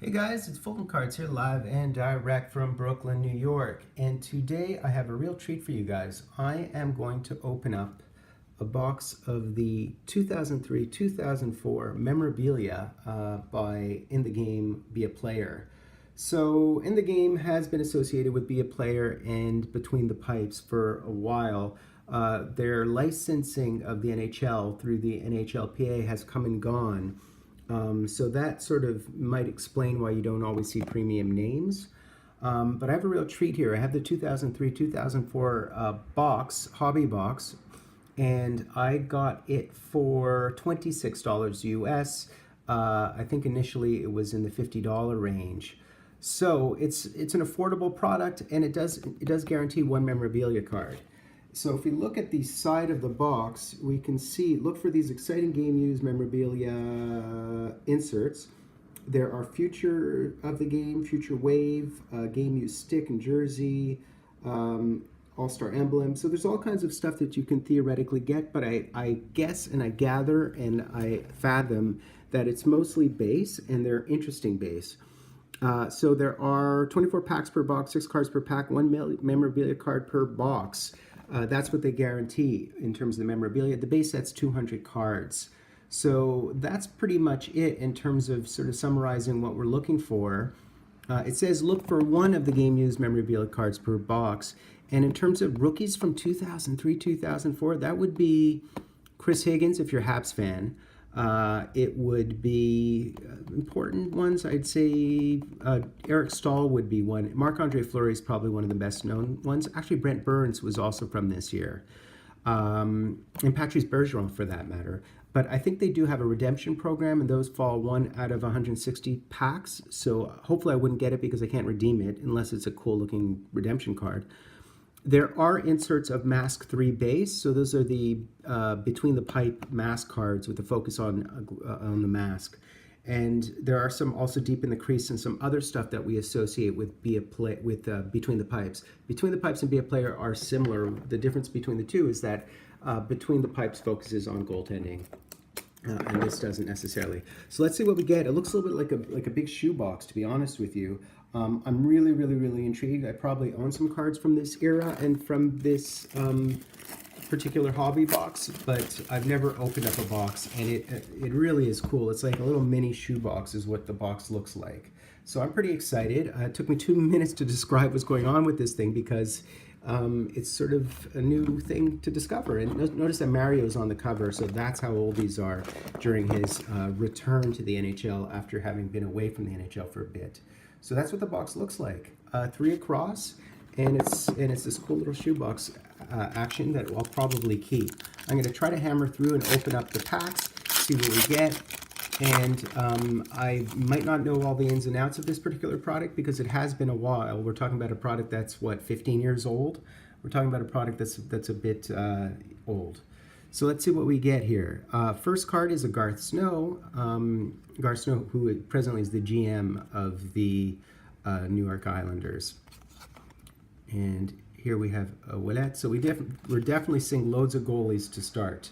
Hey guys, it's Fultoncards here live and direct from Brooklyn, New York. And today I have a real treat for you guys. I am going to open up a box of the 2003-2004 Memorabilia by In the Game Be a Player. So In the Game has been associated with Be a Player and Between the Pipes for a while. Their licensing of the NHL through the NHLPA has come and gone. So that sort of might explain why you don't always see premium names. But I have a real treat here. I have the 2003-2004 box, hobby box, and I got it for $26 US. I think initially it was in the $50 range. So it's an affordable product, and it does guarantee one memorabilia card. So if we look at the side of the box, we can see, look for these exciting game used memorabilia inserts. There are future of the game, future wave, game used stick and jersey, all-star emblem. So there's all kinds of stuff that you can theoretically get, but I guess and I gather and I fathom that it's mostly base, and they're interesting base. So there are 24 packs per box, 6 cards per pack, one memorabilia card per box. That's what they guarantee in terms of the memorabilia. The base set's 200 cards. So that's pretty much it in terms of sort of summarizing what we're looking for. It says look for one of the game used memorabilia cards per box. And in terms of rookies from 2003, 2004, that would be Chris Higgins if you're a Habs fan. It would be important ones. I'd say Eric Staal would be one. Marc-Andre Fleury is probably one of the best known ones. Actually, Brent Burns was also from this year. And Patrice Bergeron for that matter. But I think they do have a redemption program, and those fall 1 out of 160 packs. So hopefully I wouldn't get it because I can't redeem it unless it's a cool looking redemption card. There are inserts of Mask 3 base, so those are the between the pipe mask cards with the focus on the mask. And there are some also deep in the crease and some other stuff that we associate with Between the Pipes. Between the Pipes and Be a Player are similar. The difference between the two is that Between the Pipes focuses on goaltending. And this doesn't necessarily. So let's see what we get. It looks a little bit like a big shoebox, to be honest with you. I'm really intrigued. I probably own some cards from this era and from this particular hobby box, but I've never opened up a box, and it really is cool. It's like a little mini shoebox is what the box looks like. So I'm pretty excited. It took me 2 minutes to describe what's going on with this thing because it's sort of a new thing to discover. And notice that Mario's on the cover, so that's how old these are during his return to the NHL after having been away from the NHL for a bit. So that's what the box looks like. 3 across, and it's this cool little shoebox action that I'll probably keep. I'm going to try to hammer through and open up the packs, see what we get. And I might not know all the ins and outs of this particular product because it has been a while. We're talking about a product that's, what, 15 years old? We're talking about a product that's a bit old. So let's see what we get here. First card is a Garth Snow. Garth Snow, who presently is the GM of the New York Islanders. And here we have a Willette. So we're definitely seeing loads of goalies to start.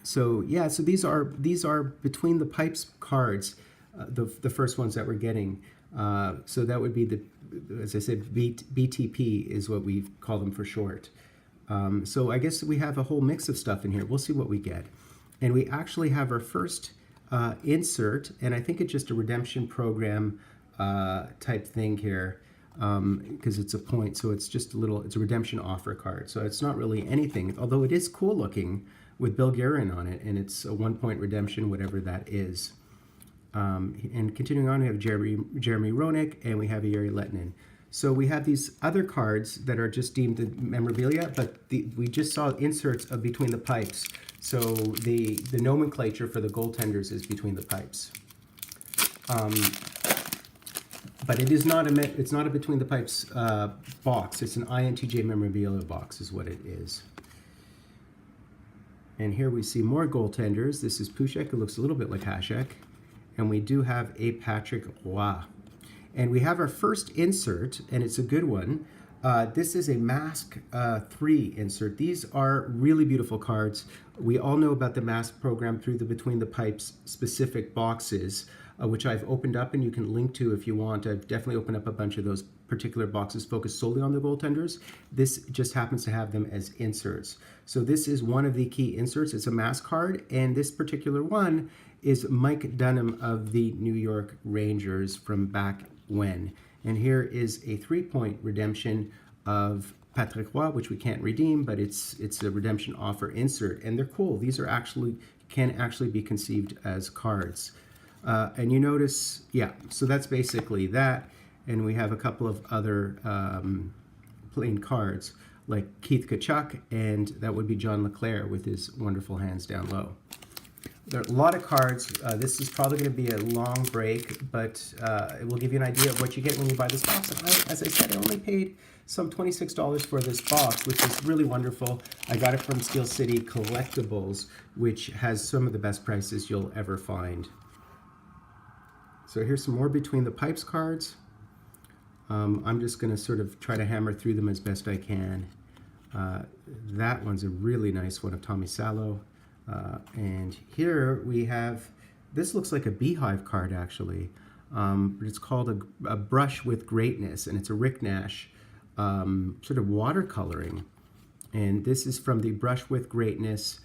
So yeah, so these are Between the Pipes cards, the first ones that we're getting. So that would be as I said, BTP is what we call them for short. So I guess we have a whole mix of stuff in here. We'll see what we get. And we actually have our first insert, and I think it's just a redemption program type thing here because it's a point. So it's just it's a redemption offer card. So it's not really anything, although it is cool looking with Bill Guerin on it, and it's a 1-point redemption, whatever that is. And continuing on, we have Jeremy Roenick, and we have Yuri Lettinen. So we have these other cards that are just deemed memorabilia, but we just saw inserts of Between the Pipes. So the nomenclature for the goaltenders is Between the Pipes. But it's not a Between the Pipes box. It's an INTJ memorabilia box is what it is. And here we see more goaltenders. This is Pushek, who looks a little bit like Hasek. And we do have a Patrick Roy. And we have our first insert, and it's a good one. This is a Mask 3 insert. These are really beautiful cards. We all know about the Mask program through the Between the Pipes specific boxes. which I've opened up and you can link to if you want. I've definitely opened up a bunch of those particular boxes focused solely on the goaltenders. This just happens to have them as inserts. So this is one of the key inserts. It's a mask card, and this particular one is Mike Dunham of the New York Rangers from back when. And here is a 3-point redemption of Patrick Roy, which we can't redeem, but it's a redemption offer insert, and they're cool. These are can actually be conceived as cards. And you notice, yeah, so that's basically that. And we have a couple of other plain cards, like Keith Tkachuk, and that would be John LeClair with his wonderful hands down low. There are a lot of cards. This is probably going to be a long break, but it will give you an idea of what you get when you buy this box. And as I said, I only paid some $26 for this box, which is really wonderful. I got it from Steel City Collectibles, which has some of the best prices you'll ever find. So here's some more Between the Pipes cards. I'm just going to sort of try to hammer through them as best I can. That one's a really nice one of Tommy Salo. And here we have, this looks like a Beehive card actually, but it's called a Brush with Greatness, and it's a Rick Nash sort of watercoloring. And this is from the Brush with Greatness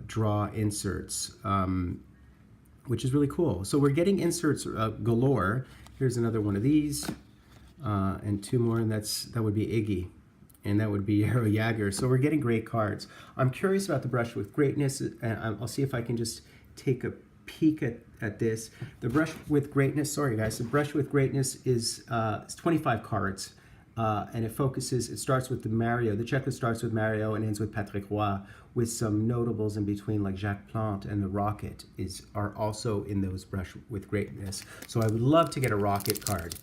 draw inserts, which is really cool. So we're getting inserts galore. Here's another one of these, and two more, and that would be Iggy. And that would be Yarrow Jagr. So we're getting great cards. I'm curious about the Brush with Greatness, and I'll see if I can just take a peek at this. The Brush with Greatness, sorry guys, the Brush with Greatness is 25 cards, and it starts with the checklist starts with Mario and ends with Patrick Roy, with some notables in between, like Jacques Plante and the Rocket are also in those Brush with Greatness. So I would love to get a Rocket card.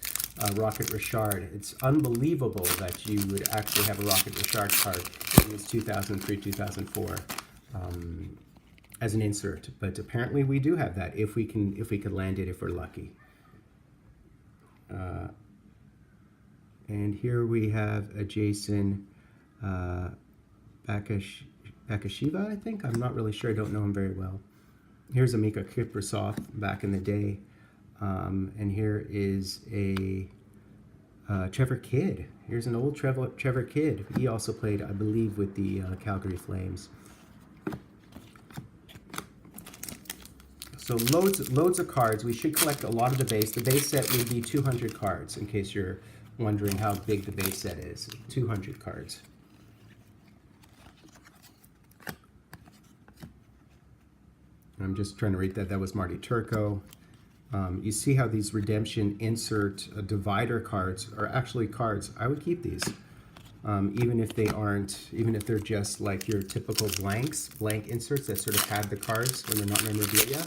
Rocket Richard. It's unbelievable that you would actually have a Rocket Richard card in this 2003, 2004 as an insert, but apparently we do have that if we could land it if we're lucky. And here we have a Jason Bakashiva, I think. I'm not really sure. I don't know him very well. Here's a Mika Kiprasov back in the day. And here is a Trevor Kidd. Here's an old Trevor Kidd. He also played, I believe, with the Calgary Flames. So loads of cards. We should collect a lot of the base. The base set would be 200 cards, in case you're wondering how big the base set is. 200 cards. I'm just trying to read that. That was Marty Turco. You see how these redemption insert divider cards are actually cards. I would keep these, even if they're just like your typical blank inserts that sort of have the cards when they're not memorabilia,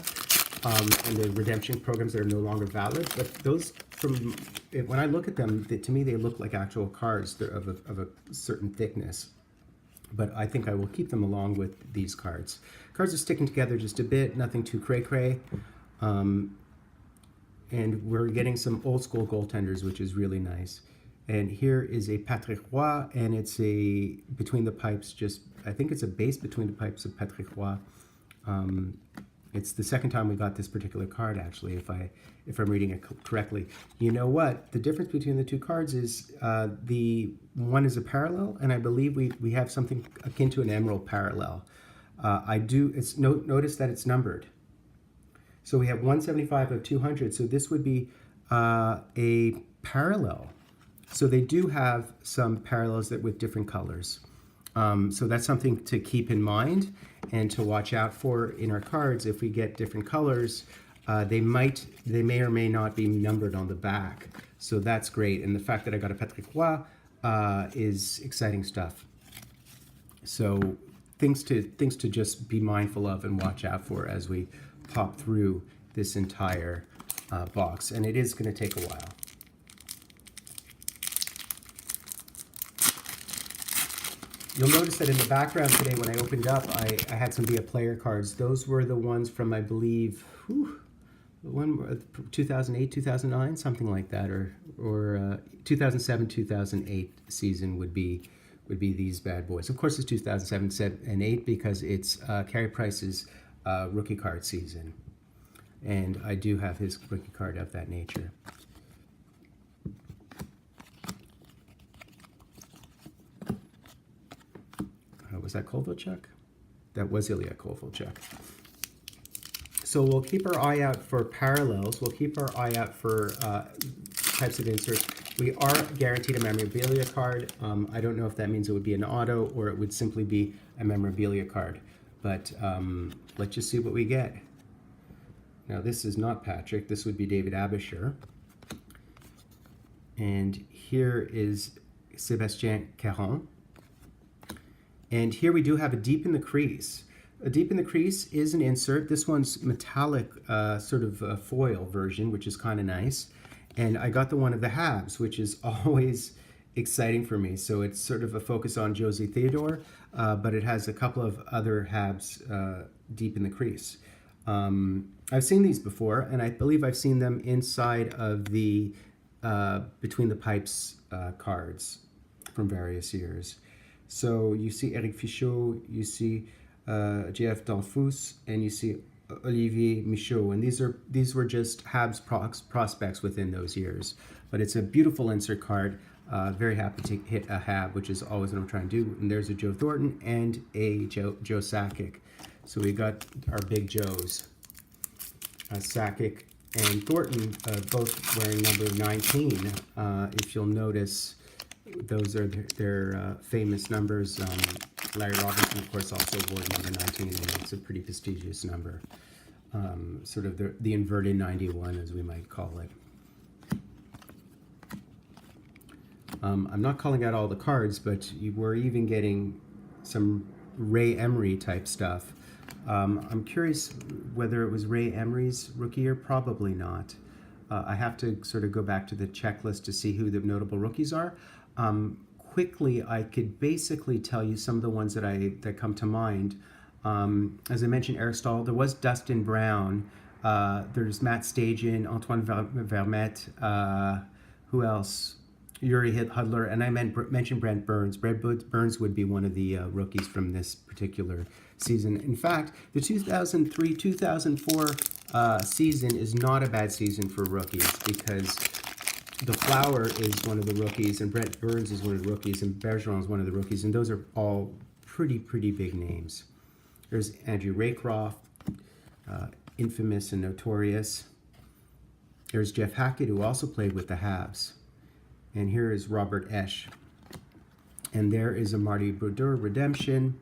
and the redemption programs that are no longer valid. But those, when I look at them, to me they look like actual cards. They're of a certain thickness. But I think I will keep them along with these cards. Cards are sticking together just a bit, nothing too cray-cray. And we're getting some old school goaltenders, which is really nice. And here is a Patrick Roy, and it's a Between the Pipes, I think it's a base Between the Pipes of Patrick Roy. It's the second time we got this particular card, actually, if I'm reading it correctly. You know what? The difference between the two cards is the one is a parallel, and I believe we have something akin to an emerald parallel. Notice that it's numbered. So we have 175 of 200, so this would be a parallel. So they do have some parallels with different colors. So that's something to keep in mind and to watch out for in our cards. If we get different colors, they may or may not be numbered on the back. So that's great. And the fact that I got a Patrick Roy is exciting stuff. So things to just be mindful of and watch out for as we pop through this entire box, and it is going to take a while. You'll notice that in the background today, when I opened up, I had some Be a Player cards. Those were the ones from, I believe, the one 2008, 2009, something like that, or 2007, 2008 season would be these bad boys. Of course, it's 2007 and 8 because it's Carey Price's rookie card season. and I do have his rookie card of that nature. Was that Kovalchuk? That was Ilya Kovalchuk. So we'll keep our eye out for parallels. We'll keep our eye out for types of inserts. We are guaranteed a memorabilia card. I don't know if that means it would be an auto or it would simply be a memorabilia card. But let's just see what we get. Now this is not Patrick. This would be David Abisher. And here is Sébastien Caron. And here we do have a deep in the crease. A deep in the crease is an insert. This one's metallic sort of foil version, which is kind of nice. And I got the one of the Habs, which is always exciting for me. So it's sort of a focus on Josie Theodore, but it has a couple of other Habs deep in the crease. I've seen these before, and I believe I've seen them inside of the Between the Pipes cards from various years. So you see Eric Fichot, you see Jeff Danfous, and you see Olivier Michaud, and these were just Habs prospects within those years. But it's a beautiful insert card. Very happy to hit a Hab, which is always what I'm trying to do. And there's a Joe Thornton and a Joe Sakic. So we got our big Joes, Sakic and Thornton, both wearing number 19. If you'll notice, those are their famous numbers. Larry Robinson, of course, also wore number 19, and it's a pretty prestigious number. Sort of the inverted 91, as we might call it. I'm not calling out all the cards, but we're even getting some Ray Emery type stuff. I'm curious whether it was Ray Emery's rookie year. Probably not. I have to sort of go back to the checklist to see who the notable rookies are. Quickly, I could basically tell you some of the ones that come to mind. As I mentioned, Eric Staal. There was Dustin Brown. There's Matt Stajan, Antoine Vermette. Who else? Yuri Hudler, and I mentioned Brent Burns. Brent Burns would be one of the rookies from this particular season. In fact, the 2003-2004 season is not a bad season for rookies, because the Flower is one of the rookies, and Brent Burns is one of the rookies, and Bergeron is one of the rookies, and those are all pretty big names. There's Andrew Raycroft, infamous and notorious. There's Jeff Hackett, who also played with the Habs. And here is Robert Esch. And there is a Marty Brodeur redemption.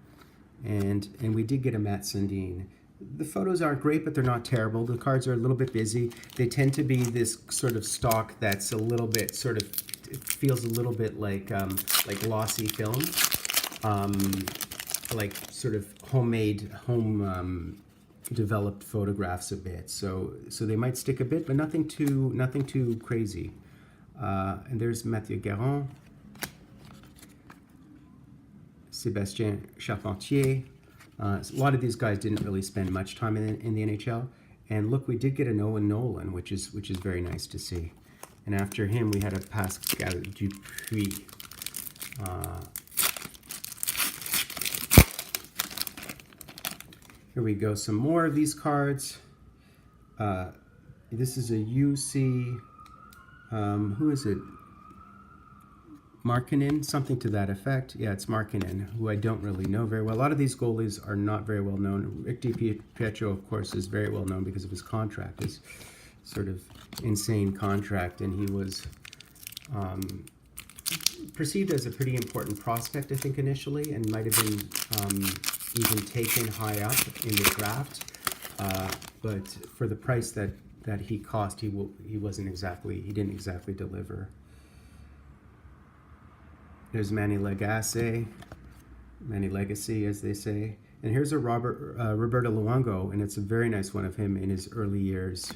And we did get a Matt Sundin. The photos aren't great, but they're not terrible. The cards are a little bit busy. They tend to be this sort of stock that's a little bit sort of, it feels a little bit like glossy film. Like sort of home developed photographs a bit. So they might stick a bit, but nothing too crazy. And there's Mathieu Guérin, Sébastien Charpentier. A lot of these guys didn't really spend much time in the NHL. And look, we did get an Owen Nolan, which is very nice to see. And after him, we had a Pascal Dupuis. Here we go, some more of these cards. This is a UC. Who is it? Markkanen, something to that effect. Yeah, it's Markkanen, who I don't really know very well. A lot of these goalies are not very well known. Rick DiPietro, of course, is very well known because of his contract, his sort of insane contract, and he was perceived as a pretty important prospect, I think, initially, and might have been even taken high up in the draft. But for the price that he cost, he didn't exactly deliver. There's Manny Legacy, as they say. And here's a Roberto Luongo, and it's a very nice one of him in his early years.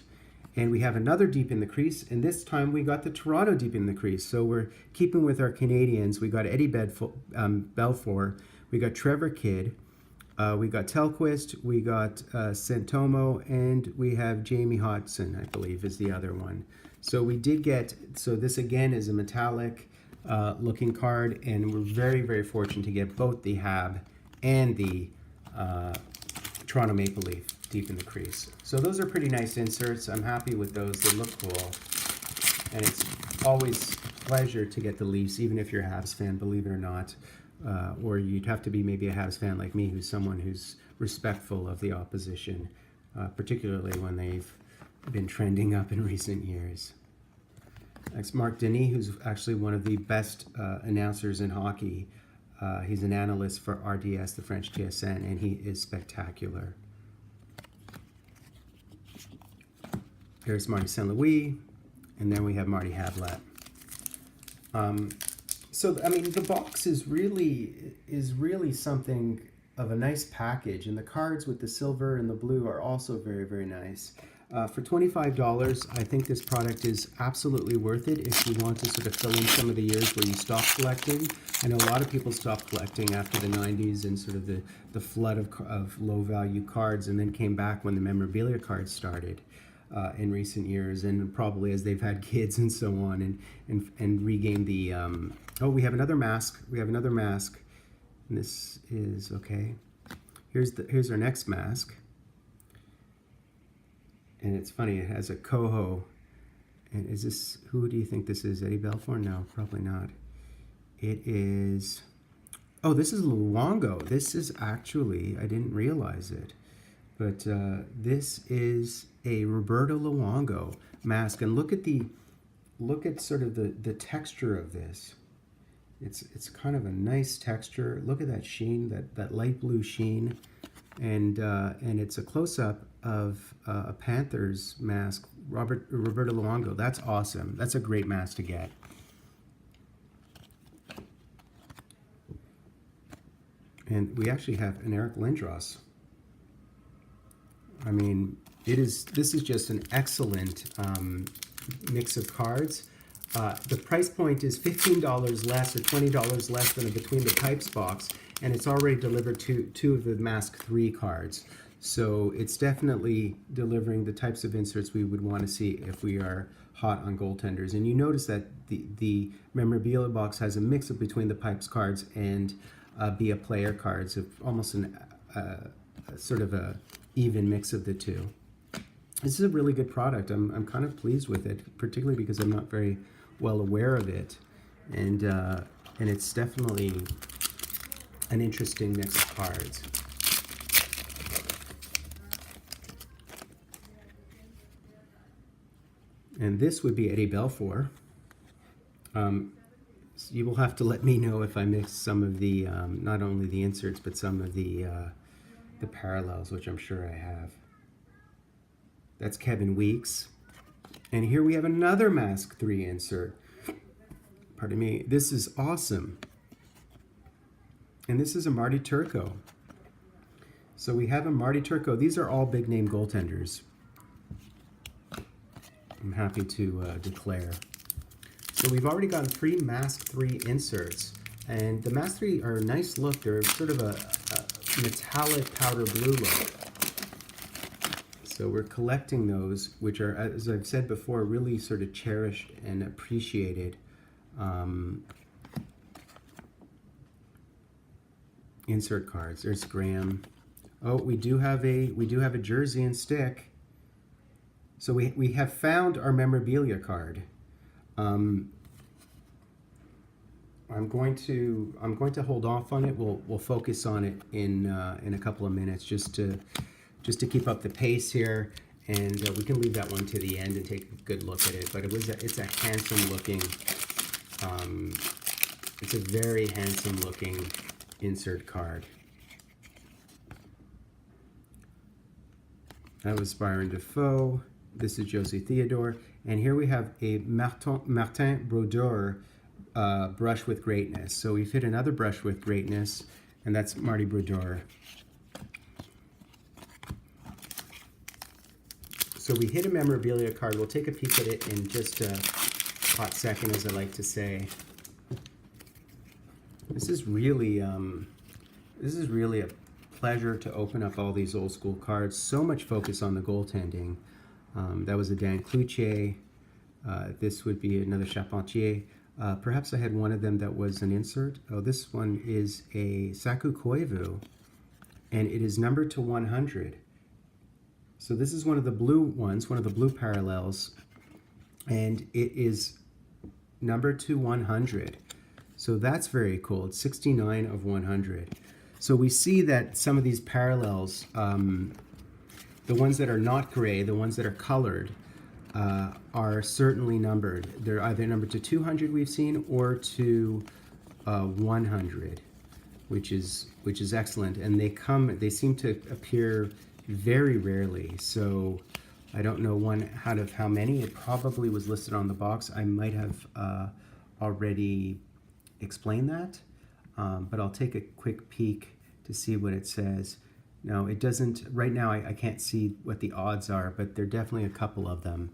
And we have another deep in the crease, and this time we got the Toronto deep in the crease. So we're keeping with our Canadians. We got Eddie Belfour, we got Trevor Kidd, we got Telquist, we got Santomo, and we have Jamie Hodgson, I believe, is the other one. So we did get, so this again is a metallic looking card, and we're very fortunate to get both the Hab and the Toronto Maple Leaf. deep in the crease. So those are pretty nice inserts. I'm happy with those. They look cool. And it's always a pleasure to get the Leafs, even if you're a Habs fan, believe it or not. Or you'd have to be maybe a Habs fan like me, who's someone who's respectful of the opposition, particularly when they've been trending up in recent years. Next, Marc-Andre, who's actually one of the best announcers in hockey. He's an analyst for RDS, the French TSN, and he is spectacular. Here's Marty St. Louis, and then we have Marty Havlat. So I mean, the box is really something of a nice package, and the cards with the silver and the blue are also very, very nice. For $25, I think this product is absolutely worth it if you want to sort of fill in some of the years where you stopped collecting. I know a lot of people stopped collecting after the 90s and sort of the flood of low-value cards, and then came back when the memorabilia cards started in recent years, and probably as they've had kids and so on, and regained the... oh, we have another mask. We have another mask. And this is, okay. Here's our next mask. And it's funny, it has a coho. And is this, who do you think this is? Eddie Belfour? No, probably not. It is, oh, this is Luongo. This is actually, I didn't realize it, but this is a Roberto Luongo mask. And look at sort of the texture of this. It's kind of a nice texture. Look at that sheen, that light blue sheen. And it's a close-up of a Panthers mask, Roberto Luongo. That's awesome. That's a great mask to get. And we actually have an Eric Lindros. I mean, this is just an excellent mix of cards. The price point is $15 less or $20 less than a Between the Pipes box, and it's already delivered two of the Mask 3 cards. So it's definitely delivering the types of inserts we would want to see if we are hot on goaltenders. And you notice that the memorabilia box has a mix of Between the Pipes cards and Be a Player cards, of almost sort of a even mix of the two. This is a really good product. I'm kind of pleased with it, particularly because I'm not very well aware of it, and it's definitely an interesting mix of cards. And this would be Eddie Belfour. You will have to let me know if I missed some of the, not only the inserts, but some of the parallels, which I'm sure I have. That's Kevin Weeks. And here we have another Mask 3 insert. Pardon me. This is awesome. And this is a Marty Turco. So we have a Marty Turco. These are all big name goaltenders, I'm happy to declare. So we've already gotten 3 Mask 3 inserts. And the Mask 3 are a nice look. They're sort of a metallic powder blue look. So we're collecting those, which are, as I've said before, really sort of cherished and appreciated insert cards. There's Graham. Oh, we do have a jersey and stick. So we have found our memorabilia card. I'm going to hold off on it. We'll focus on it in a couple of minutes, just to keep up the pace here, and we can leave that one to the end and take a good look at it. But it's a handsome looking, it's a very handsome looking insert card. That was Byron Defoe. This is Josie Theodore, and here we have a Martin Brodeur brush with greatness. So we've hit another brush with greatness, and that's Marty Brodeur. So we hit a memorabilia card. We'll take a peek at it in just a hot second, as I like to say. This is really a pleasure to open up all these old school cards. So much focus on the goaltending. That was a Dan Cloutier. This would be another Charpentier. Perhaps I had one of them that was an insert. Oh, this one is a Saku Koivu, and it is numbered to 100. So this is one of the blue ones, one of the blue parallels, and it is numbered to 100. So that's very cool. It's 69 of 100. So we see that some of these parallels, the ones that are not gray, the ones that are colored, are certainly numbered. They're either numbered to 200 we've seen, or to 100, which is excellent. And they seem to appear very rarely. So I don't know out of how many. It probably was listed on the box. I might have already explained that, but I'll take a quick peek to see what it says. No, it doesn't. Right now I can't see what the odds are, but there are definitely a couple of them.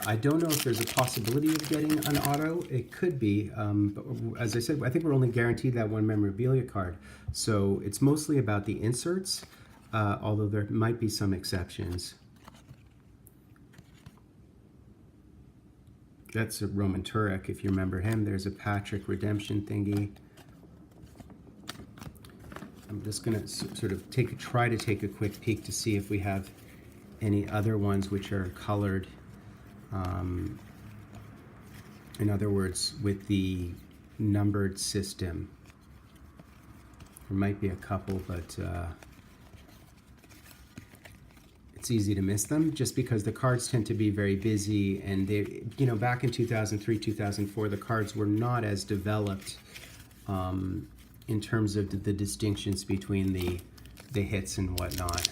I don't know if there's a possibility of getting an auto. It could be, but as I said, I think we're only guaranteed that one memorabilia card. So it's mostly about the inserts, although there might be some exceptions. That's a Roman Turek, if you remember him. There's a Patrick redemption thingy. I'm just going to sort of try to take a quick peek to see if we have any other ones which are colored. In other words, with the numbered system. There might be a couple, but it's easy to miss them just because the cards tend to be very busy, and they, back in 2003, 2004, the cards were not as developed in terms of the distinctions between the hits and whatnot.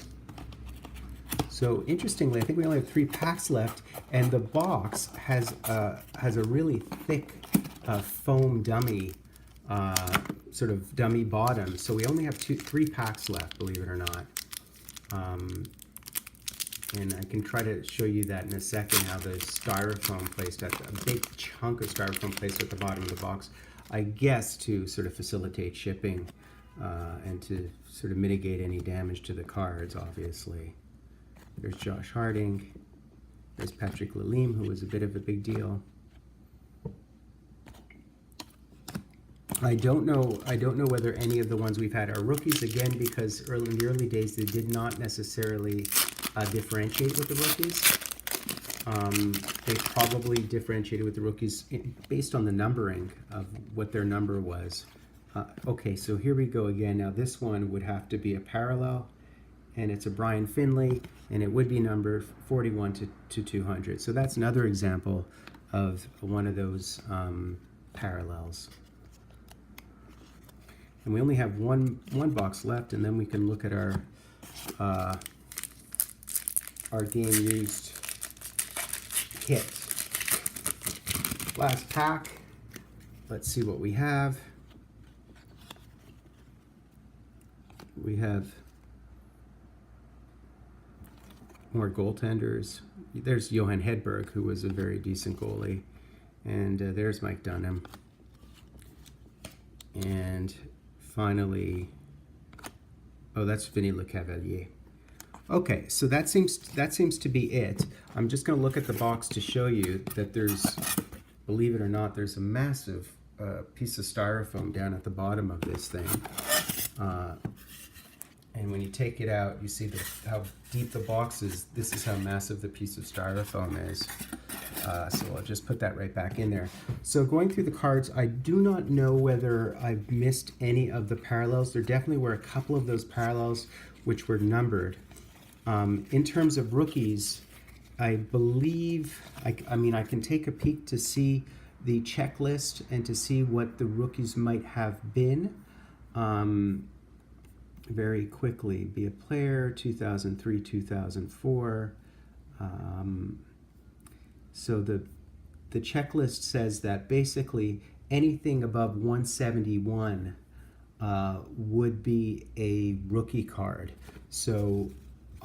So interestingly, I think we only have 3 packs left, and the box has a really thick foam dummy, sort of dummy bottom. So we only have 3 packs left, believe it or not. And I can try to show you that in a second, how the styrofoam placed a big chunk of styrofoam placed at the bottom of the box, I guess to sort of facilitate shipping and to sort of mitigate any damage to the cards, obviously. There's Josh Harding. There's Patrick Lalime, who was a bit of a big deal. I don't know whether any of the ones we've had are rookies, again, because in the early days they did not necessarily differentiate with the rookies. They probably differentiated with the rookies based on the numbering of what their number was. Okay, so here we go again. Now this one would have to be a parallel, and it's a Brian Finley, and it would be number 41 to 200. So that's another example of one of those parallels. And we only have one box left, and then we can look at our game used kit. Last pack. Let's see what we have. We have more goaltenders. There's Johan Hedberg, who was a very decent goalie. And there's Mike Dunham. And finally, oh, that's Vinny Lecavalier. Okay, so that seems to be it. I'm just going to look at the box to show you that there's, believe it or not, there's a massive piece of styrofoam down at the bottom of this thing. And when you take it out, you see how deep the box is. This is how massive the piece of styrofoam is. So I'll just put that right back in there. So going through the cards, I do not know whether I've missed any of the parallels. There definitely were a couple of those parallels which were numbered. In terms of rookies, I believe, I mean, I can take a peek to see the checklist and to see what the rookies might have been. Very quickly, be a player, 2003, 2004. So the checklist says that basically anything above 171 would be a rookie card. So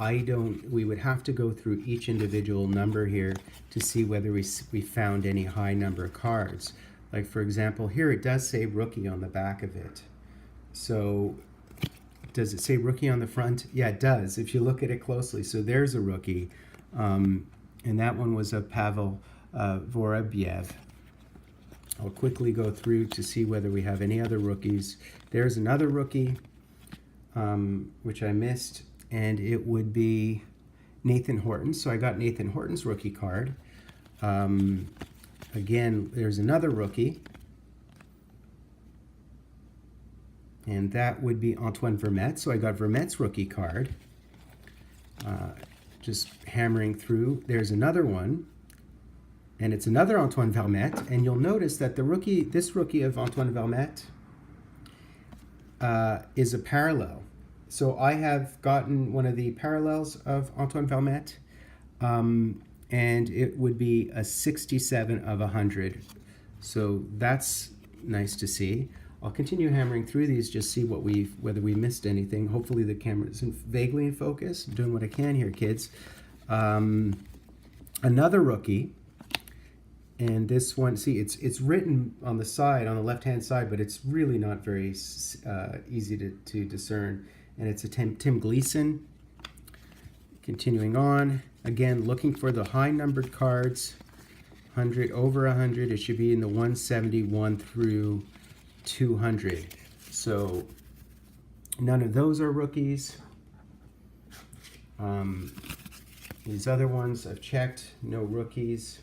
we would have to go through each individual number here to see whether we found any high number cards. Like for example, here it does say rookie on the back of it. So does it say rookie on the front? Yeah, it does, if you look at it closely. So there's a rookie. And that one was a Pavel Vorobiev. I'll quickly go through to see whether we have any other rookies. There's another rookie, which I missed, and it would be Nathan Horton. So I got Nathan Horton's rookie card. Again, there's another rookie, and that would be Antoine Vermette. So I got Vermette's rookie card. Just hammering through. There's another one, and it's another Antoine Vermette. And you'll notice that this rookie of Antoine Vermette is a parallel. So I have gotten one of the parallels of Antoine Vermette, and it would be a 67 of 100. So that's nice to see. I'll continue hammering through these, just see whether we missed anything. Hopefully the camera is vaguely in focus. I'm doing what I can here, kids. Another rookie, and this one, see, it's written on the side, on the left-hand side, but it's really not very easy to discern. And it's a Tim Gleason. Continuing on, again, looking for the high-numbered cards, 100, over 100. It should be in the 171 through 200. So none of those are rookies. These other ones I've checked, no rookies.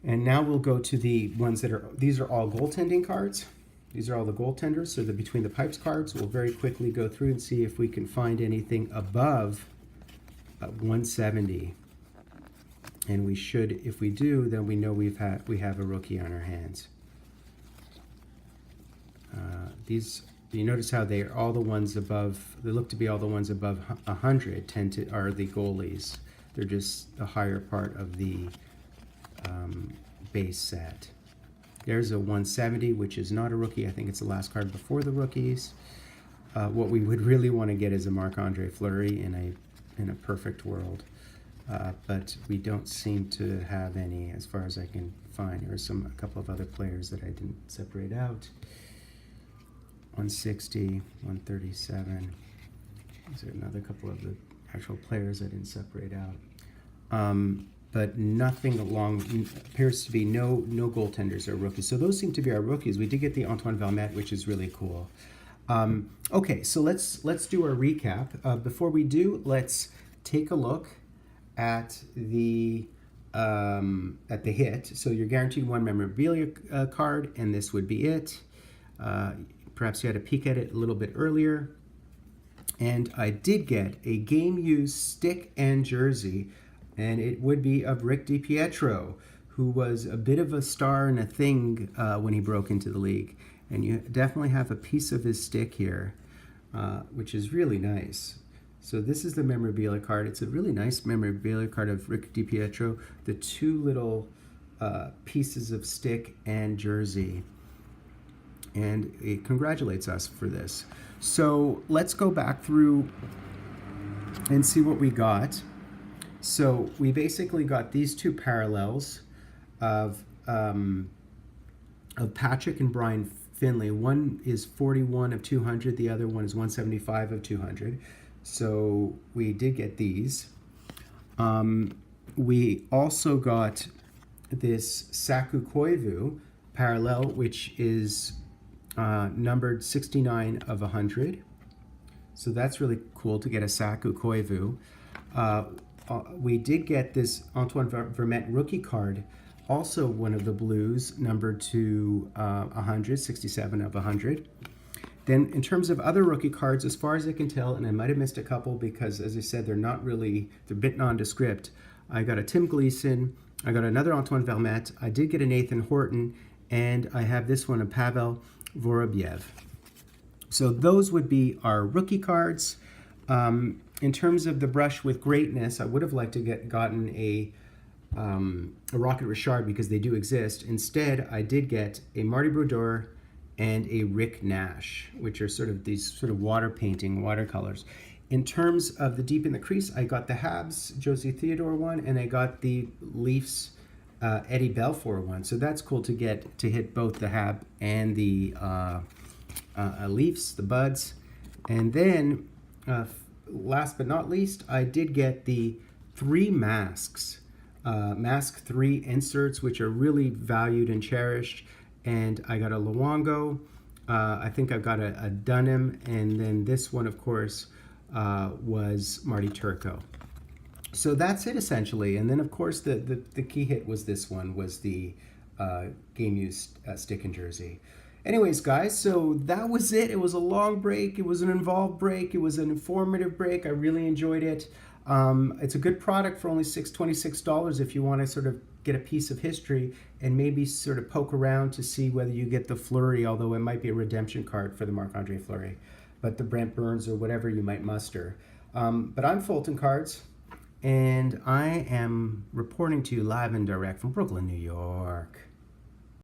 And now we'll go to the ones that are, these are all goaltending cards. These are all the goaltenders, so the Between the Pipes cards. We'll very quickly go through and see if we can find anything above 170. And we should, if we do, then we know we have a rookie on our hands. These, you notice how they are all the ones above, they look to be all the ones above 100 are the goalies. They're just the higher part of the base set. There's a 170, which is not a rookie. I think it's the last card before the rookies. What we would really want to get is a Marc-Andre Fleury in a perfect world. But we don't seem to have any as far as I can find. There are a couple of other players that I didn't separate out. 160, 137. These are another couple of the actual players I didn't separate out. But nothing appears to be no goaltenders or rookies. So those seem to be our rookies. We did get the Antoine Vermette, which is really cool. Okay, so let's do our recap. Before we do, let's take a look at the hit. So you're guaranteed one memorabilia card, and this would be it. Perhaps you had a peek at it a little bit earlier. And I did get a game-used stick and jersey, and it would be of Rick DiPietro, who was a bit of a star and a thing when he broke into the league. And you definitely have a piece of his stick here, which is really nice. So this is the memorabilia card. It's a really nice memorabilia card of Rick DiPietro. The two little pieces of stick and jersey. And it congratulates us for this. So let's go back through and see what we got. So we basically got these two parallels of Patrick and Brian Finley. One is 41 of 200. The other one is 175 of 200. So we did get these. We also got this Saku Koivu parallel, which is numbered 69 of 100. So that's really cool to get a Saku Koivu. We did get this Antoine Vermette rookie card, also one of the blues, numbered to 100, 67 of 100. Then in terms of other rookie cards, as far as I can tell, and I might have missed a couple because, as I said, they're a bit nondescript. I got a Tim Gleason, I got another Antoine Vermette, I did get a Nathan Horton, and I have this one, a Pavel Vorobiev. So those would be our rookie cards. In terms of the brush with greatness, I would have liked to gotten a Rocket Richard because they do exist. Instead, I did get a Marty Brodeur and a Rick Nash, which are these sort of water painting watercolors. In terms of the Deep in the Crease, I got the Habs Josie Theodore one, and I got the Leafs Eddie Belfour one. So that's cool to hit both the Hab and the Leafs, the Buds. And then, last but not least, I did get the 3 masks Mask 3 inserts, which are really valued and cherished. And I got a Luongo. I think I've got a Dunham. And then this one, of course, was Marty Turco. So that's it essentially. And then, of course, the key hit was this one, was the game used stick and jersey. Anyways, guys, so that was it. It was a long break. It was an involved break. It was an informative break. I really enjoyed it. It's a good product for only $26 if you want to sort of get a piece of history and maybe sort of poke around to see whether you get the Fleury, although it might be a redemption card for the Marc-Andre Fleury, but the Brent Burns or whatever you might muster. But I'm Fultoncards, and I am reporting to you live and direct from Brooklyn, New York.